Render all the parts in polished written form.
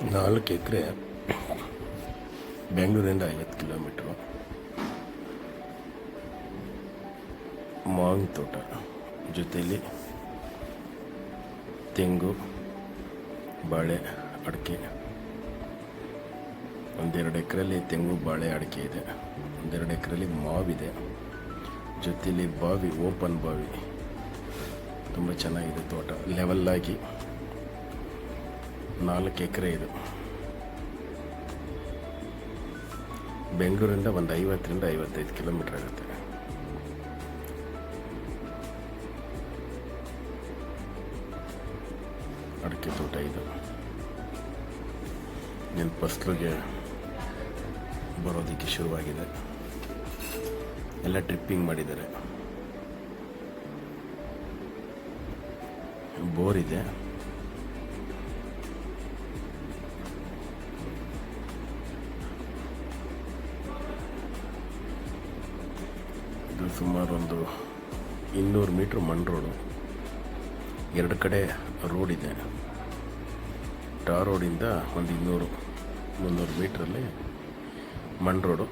4 ಎಕರೆ, ಬೆಂಗಳೂರಿಂದ 50 ಕಿಲೋಮೀಟ್ರು. ಮಾವಿನ ತೋಟ ಜೊತೆಯಲ್ಲಿ ತೆಂಗು, ಬಾಳೆ, ಅಡಿಕೆ. 1-2 ಎಕರೆಯಲ್ಲಿ ತೆಂಗು, ಬಾಳೆ, ಅಡಿಕೆ ಇದೆ. 1-2 ಎಕರೆಯಲ್ಲಿ ಮಾವಿದೆ. ಜೊತೆಯಲ್ಲಿ ಬಾವಿ, ಓಪನ್ ಬಾವಿ. ತುಂಬ ಚೆನ್ನಾಗಿದೆ ತೋಟ. ಲೆವೆಲ್ಲಾಗಿ 4 ಎಕರೆ ಇದು. ಬೆಂಗಳೂರಿಂದ ಒಂದು 50-55 ಕಿಲೋಮೀಟ್ರ್ ಆಗುತ್ತೆ. ಅಡಿಕೆ ತೋಟ ಇದು. ಇನ್ನು ಫಸಲಿಗೆ ಬರೋದಕ್ಕೆ ಶುರುವಾಗಿದೆ. ಎಲ್ಲ ಟ್ರಿಪ್ಪಿಂಗ್ ಮಾಡಿದ್ದಾರೆ. ಬೋರ್ ಇದೆ. ಇದು ಸುಮಾರು ಒಂದು 200 ಮೀಟ್ರ್ ಮಣ್ ರೋಡು. 2 ಕಡೆ ರೋಡ್ ಇದೆ. ಟಾರ್ ರೋಡಿಂದ ಒಂದು 200-300 ಮೀಟ್ರಲ್ಲಿ ಮಣ್ ರೋಡು.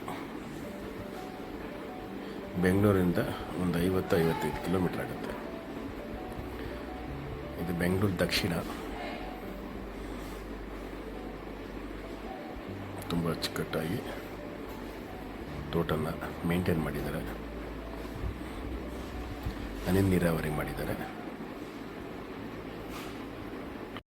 ಬೆಂಗಳೂರಿಂದ ಒಂದು 50-55 ಕಿಲೋಮೀಟ್ರ್ ಆಗುತ್ತೆ. ಇದು ಬೆಂಗಳೂರು ದಕ್ಷಿಣ. ತುಂಬ ಅಚ್ಚುಕಟ್ಟಾಗಿ ತೋಟನ ಮೇಂಟೈನ್ ಮಾಡಿದ್ದಾರೆ. ಹನಿ ನೀರಾವರಿ ಮಾಡಿದ್ದಾರೆ.